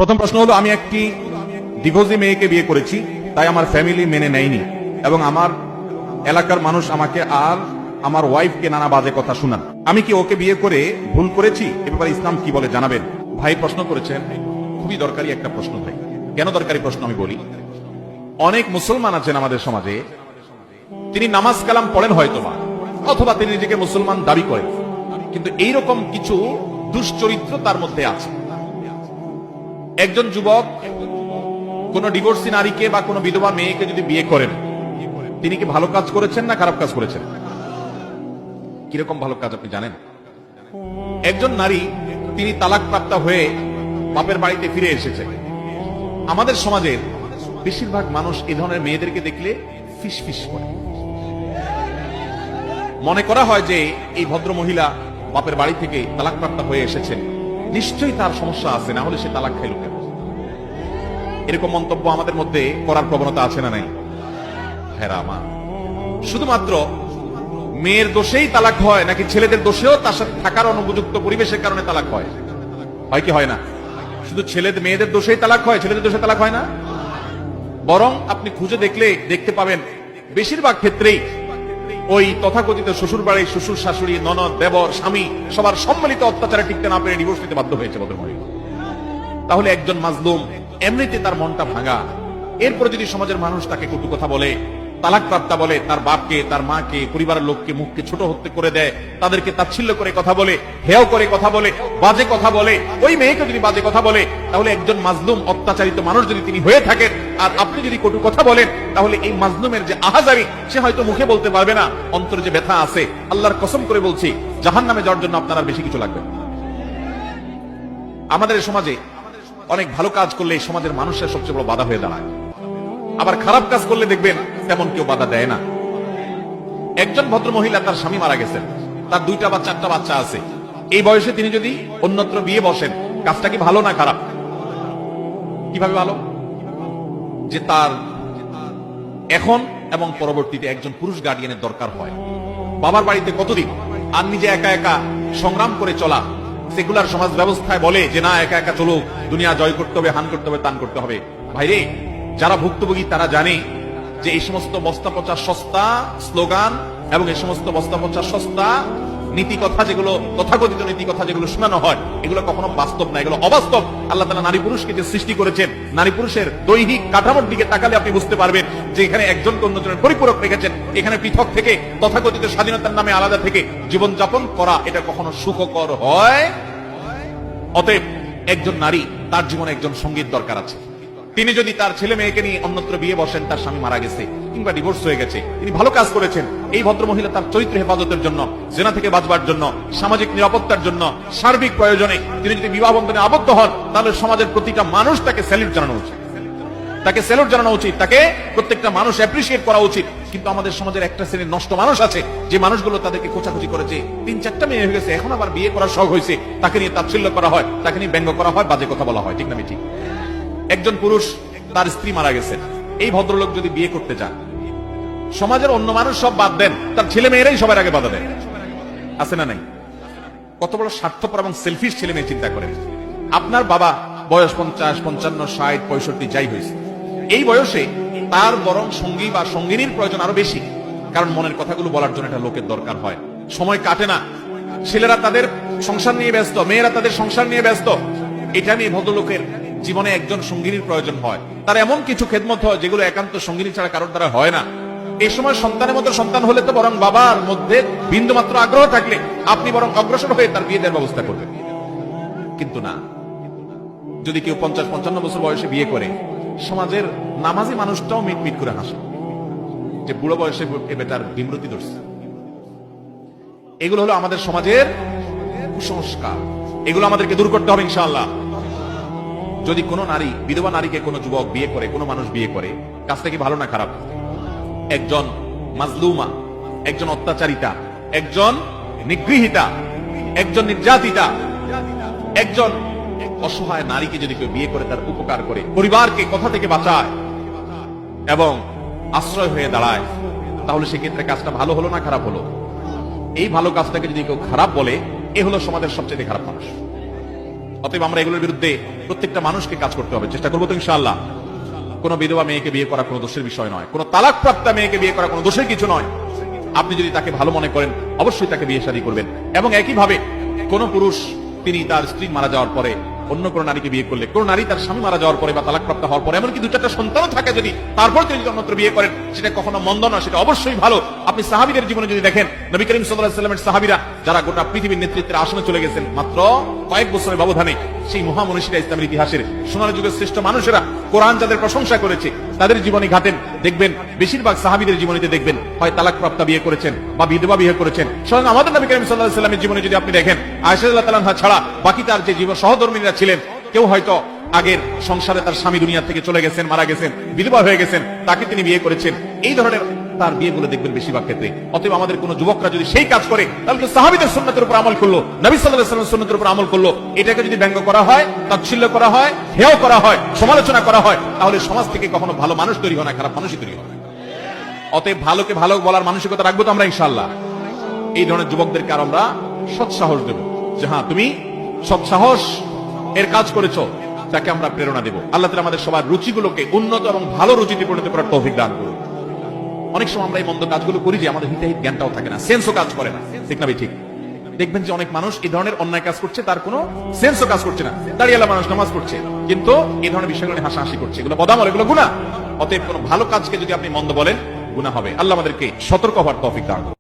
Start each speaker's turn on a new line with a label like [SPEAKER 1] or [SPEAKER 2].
[SPEAKER 1] প্রথম প্রশ্ন হলো, আমি একটি ডিভোর্সি মেয়েকে বিয়ে করেছি, তাই আমার ফ্যামিলি মেনে নেয়নি এবং আমার এলাকার মানুষ আমাকে আর আমার ওয়াইফকে নানা বাজে কথা শোনান। আমি কি ওকে বিয়ে করে ভুল করেছি? এ ব্যাপারে ইসলাম কি বলে জানাবেন। ভাই প্রশ্ন করেছেন, খুবই দরকারি একটা প্রশ্ন ভাই। কেন দরকারি প্রশ্ন আমি বলি। অনেক মুসলমান আছেন আমাদের সমাজে, তিনি নামাজ কালাম পড়েন হয়তোবা, অথবা তিনি নিজেকে মুসলমান দাবি করেন, কিন্তু এইরকম কিছু দুশ্চরিত্র তার মধ্যে আছে। একজন যুবক কোন ডিভোর্সি নারীকে বা কোন বিধবা মেয়েকে যদি বিয়ে করেন, তিনি কি ভালো কাজ করেছেন না খারাপ কাজ করেছেন? কিরকম ভালো কাজ আপনি জানেন? একজন নারী, তিনি তালাক প্রাপ্তা হয়ে বাপের বাড়িতে ফিরে এসেছে। আমাদের সমাজের বেশিরভাগ মানুষ এই ধরনের মেয়েদেরকে দেখলে ফিস ফিস করে। মনে করা হয় যে এই ভদ্র মহিলা বাপের বাড়ি থেকে তালাক প্রাপ্তা হয়ে এসেছেন, নিশ্চয়ই তার সমস্যা আছে, না হলে সে তালাক খাইল কেন? এরকম মন্তব্য আমাদের মধ্যে করার প্রবণতা আছে না নাই? হ্যাঁ আমার, শুধুমাত্র মেয়ের দোষেই তালাক হয় নাকি ছেলেদের দোষেও তার সাথে থাকার অনুপযুক্ত পরিবেশের কারণে তালাক হয়? হয় কি হয় না? শুধু ছেলেদের মেয়েদের দোষেই তালাক হয়, ছেলেদের দোষে তালাক হয় না। বরং আপনি খুঁজে দেখলে দেখতে পাবেন বেশিরভাগ ক্ষেত্রেই ওই তথাকথিত শ্বশুর বাড়ি, শ্বশুর শাশুড়ি, ননদ, দেবর, স্বামী সবার সম্মিলিত অত্যাচারে টিকতে না পেরে ডিভোর্স নিতে বাধ্য হয়েছে ভদ্রমহিলা। তাহলে একজন মাজলুম, এমনিতে তার মনটা ভাঙা, এরপরে যদি সমাজের মানুষ তাকে কটু কথা বলে, তালাক প্রাপ্তা বলে, তার বাপকে, তার মাকে, পরিবারের লোককে মুখকে ছোট হতে করে দেয়, তাদেরকে তাচ্ছিল্য করে কথা বলে, হেয় করে কথা বলে, বাজে কথা বলে, ওই মেয়েকে যদি বাজে কথা বলে, তাহলে একজন মাজলুম অত্যাচারিত মানুষ যদি তিনি হয়ে থাকেন আর আপনি যদি কটু কথা বলেন, তাহলে এই মাজলুমের যে আহাজারি, সে হয়তো মুখে বলতে পারবে না, অন্তরে যে ব্যথা আছে, আল্লাহর কসম করে বলছি, জাহান্নামে যাওয়ার জন্য আপনার আর বেশি কিছু লাগবে। আমাদের সমাজে অনেক ভালো কাজ করলে এই সমাজের মানুষের সবচেয়ে বড় বাধা হয়ে দাঁড়ায়, আবার খারাপ কাজ করলে দেখবেন তেমন কেউ বাধা দেয় না। একজন ভদ্র মহিলা, তার স্বামী মারা গেছেন, তার 2টা বা 4টা বাচ্চা আছে। এই বয়সে তিনি যদি অন্যত্র বিয়ে বসেন, কাজটা কি ভালো না খারাপ? কিভাবে ভালো? যে তার এখন এবং পরবর্তীতে একজন পুরুষ গার্ডিয়ানের দরকার হয়। বাবার বাড়িতে কতদিন আর নিজে একা একা সংগ্রাম করে চলা, সেকুলার সমাজ ব্যবস্থায় বলে যে না, একা একা চলো, দুনিয়া জয় করতে হবে, হান করতে হবে, তান করতে হবে। ভাইরে, যারা ভুক্তভোগী তারা জানে যে এই সমস্ত বস্তা পচা সস্তা স্লোগান এবং এই সমস্ত বস্তা পচা সস্তা নীতি কথা, যেগুলো তথাকথিত নীতি কথা যেগুলো শোনানো হয়, এগুলো কখনো বাস্তব না, এগুলো অবাস্তব। আল্লাহ তাআলা নারী পুরুষকে যে সৃষ্টি করেছেন, নারী পুরুষের দৈহিক কাঠামোর দিকে তাকালে আপনি বুঝতে পারবেন যে এখানে একজনকে অন্যজনের পরিপূরক রেখেছেন। এখানে পৃথক থেকে, তথাকথিত স্বাধীনতার নামে আলাদা থেকে জীবনযাপন করা, এটা কখনো সুখকর হয়? অতএব একজন নারী, তার জীবনে একজন সঙ্গীত দরকার আছে। তিনি যদি তার ছেলে মেয়েকে নিয়ে অন্যত্র বিয়ে বসেন, তার স্বামী মারা গেছে কিংবা ডিভোর্স হয়ে গেছে, তিনি ভালো কাজ করেছেন। এই ভদ্র মহিলা তার চরিত্র হেফাজতের জন্য, জেনা থেকে বাঁচবার জন্য, সামাজিক নিরাপত্তার জন্য, সার্বিক প্রয়োজনে তিনি যদি বিবাহ বন্ধনে আবদ্ধ হন, তাহলে সমাজের প্রতিটা মানুষ তাকে স্যালুট জানানো উচিত, তাকে স্যালুট জানানো উচিত, তাকে প্রত্যেকটা মানুষ অ্যাপ্রিসিয়েট করা উচিত। কিন্তু আমাদের সমাজের একটা শ্রেণীর নষ্ট মানুষ আছে, যে মানুষগুলো তাদেরকে খোঁচাখুচি করেছে, 3-4টা মেয়ে হয়ে গেছে, এখন আবার বিয়ে করার শখ হয়েছে, তাকে নিয়ে তাচ্ছিল্য করা হয়, তাকে নিয়ে ব্যঙ্গ করা হয়, বাজে কথা বলা হয়। ঠিক না ঠিক? একজন পুরুষ, তার স্ত্রী মারা গেছে, এই ভদ্রলোক যদি বিয়ে করতে চান, সমাজের অন্য মানুষ সব বাদ দেন, তার ছেলে মেয়েরাই সবার আগে বাধা দেয়। আছে না নাই? কত বড় স্বার্থপর এবং সেলফিশ ছেলে মেয়ে চিন্তা করেন। আপনার বাবা বয়স 50, 55, 60, 65 যাই হয়েছে, এই বয়সে তার বরং সঙ্গী বা সঙ্গিনীর প্রয়োজন আরো বেশি, কারণ মনের কথাগুলো বলার জন্য একটা লোকের দরকার হয়। সময় কাটে না, ছেলেরা তাদের সংসার নিয়ে ব্যস্ত, মেয়েরা তাদের সংসার নিয়ে ব্যস্ত। এটা নিয়ে ভদ্রলোকের জীবনে একজন সঙ্গিনীর প্রয়োজন হয়। তার এমন কিছু খেদমত হয় যেগুলো একান্ত সঙ্গিনী ছাড়া কারোর দ্বারা হয় না। এই সময় সন্তানের মতো সন্তান হলে তো বরং বাবার মধ্যে বিন্দুমাত্র আগ্রহ থাকলে আপনি বরং অগ্রসর হয়ে তার বিয়ে দেওয়ার ব্যবস্থা করবেন। কিন্তু না, যদি কেউ 50-55 বছর বয়সে বিয়ে করে, সমাজের নামাজি মানুষটাও মিট মিট করে হাসে যে বুড়ো বয়সে বেটার বিমৃতি ধরছে। এগুলো হলো আমাদের সমাজের কুসংস্কার, এগুলো আমাদেরকে দূর করতে হবে ইনশাআল্লাহ। যদি কোনো নারী, বিধবা নারীকে কোনো যুবক বিয়ে করে, কোনো মানুষ বিয়ে করে, কাজটা কি ভালো না খারাপ? একজন মাজলুমা, একজন অত্যাচারিতা, একজন নিগৃহীতা, একজন নির্যাতিতা, একজন অসহায় নারীকে যদি কেউ বিয়ে করে, তার উপকার করে, পরিবারকে কথা থেকে বাঁচায় এবং আশ্রয় হয়ে দাঁড়ায়, তাহলে সেক্ষেত্রে কাজটা ভালো হলো না খারাপ হলো? এই ভালো কাজটাকে যদি কেউ খারাপ বলে, এ হলো সমাজের সবচেয়ে খারাপ মানুষ। অতএব আমরা এগুলোর বিরুদ্ধে প্রত্যেকটা মানুষকে কাজ করতে হবে, চেষ্টা করবো তো ইনশাআল্লাহ। কোন বিধবা মেয়েকে বিয়ে করা কোনো দোষের বিষয় নয়, কোন তালাকপ্রাপ্তা মেয়েকে বিয়ে করা কোনো দোষের কিছু নয়। আপনি যদি তাকে ভালো মনে করেন অবশ্যই তাকে বিয়ে শাদী করবেন। এবং একইভাবে কোন পুরুষ তিনি তার স্ত্রী মারা যাওয়ার পরে অন্য কোন নারীকে বিয়ে করলে, কোন নারী তার স্বামী মারা যাওয়ার পরে বা তালাকপ্রাপ্ত হওয়ার পরে এমনকি 2-4টা সন্তানও থাকে যদি, তারপর তিনি যদি অন্যত্র বিয়ে করেন সেটা কখনো মন্দ না, সেটা অবশ্যই ভালো। আপনি সাহাবীদের জীবনে যদি দেখেন, নবী করিম সাল্লাল্লাহু আলাইহি ওয়াসাল্লামের সাহাবীরা যারা গোটা পৃথিবীর নেতৃত্বের আসনে চলে গেছেন মাত্র কয়েক বছরের ব্যবধানে, সেই মহামনীষীরা ইসলামের ইতিহাসের সোনার যুগের শ্রেষ্ঠ মানুষেরা কোরআন যাদের প্রশংসা করেছে তাদের জীবনী ঘাটেন, দেখবেন বেশিরভাগ সাহাবীদের জীবনীতে দেখবেন হয় তালাকপ্রাপ্তা বিয়ে করেছেন বা বিধবা বিয়ে করেছেন। স্বয়ং আমাদের নবী করিম সাল্লাল্লাহু আলাইহি ওয়াসাল্লামের জীবনে যদি আপনি দেখেন, আয়েশা রাদিয়াল্লাহু তাআলা আনহা ছাড়া বাকি তার যে জীবন সহধর্মিণীরা ছিলেন, কেউ হয়তো আগের সংসারে তার স্বামী দুনিয়া থেকে চলে গেছেন, মারা গেছেন, বিধবা হয়ে গেছেন, তাকে তিনি বিয়ে করেছেন। এই ধরনের তার বিয়েগুলো দেখবেন বেশিরভাগ ক্ষেত্রে। অতএব আমাদের কোন যুবকরা যদি সেই কাজ করে তাহলে তো সাহাবীদের সুন্নাতের উপর আমল করলো, নবী সাল্লাল্লাহু আলাইহি ওয়াসাল্লামের সুন্নাতের উপর আমল করলো। এটাকে যদি ব্যঙ্গ করা হয়, তাচ্ছিল্য করা হয়, হেয় করা হয়, সমালোচনা করা হয়, তাহলে সমাজ থেকে কখনো ভালো মানুষ তৈরি হয় না, খারাপ মানুষই তৈরি হয়। অতএব ভালোকে ভালো বলার মানসিকতা রাখবো তো আমরা ইনশাআল্লাহ। এই ধরনের যুবকদেরকে আর আমরা সৎসাহস দেব যে হ্যাঁ তুমি সৎসাহস এর কাজ করেছো, তাকে আমরা প্রেরণা দেব। আল্লাহ তাআলা আমাদের সবার রুচিগুলোকে উন্নত এবং ভালো রুচিতে পরিণত করার তৌফিক দান করুন। অনেক সময় আমরা এই মন্দ কাজগুলো করি যে আমাদের হিতাহিত জ্ঞানটাও থাকে না, সেন্সও কাজ করে না, ঠিক না ভাই? ঠিক। দেখবেন যে অনেক মানুষ এই ধরনের অন্যায় কাজ করছে, তার কোনো সেন্সও কাজ করছে না। দাঁড়িয়ালা মানুষ নামাজ পড়ছে কিন্তু এই ধরনের বিষয়গুলো নিয়ে হাসাহাসি করছে, এগুলো বদামল, এগুলো গুনাহ। অতএব কোনো ভালো কাজকে যদি আপনি মন্দ বলেন গুনাহ হবে। আল্লাহ আমাদেরকে সতর্ক হওয়ার তৌফিক দান করুন।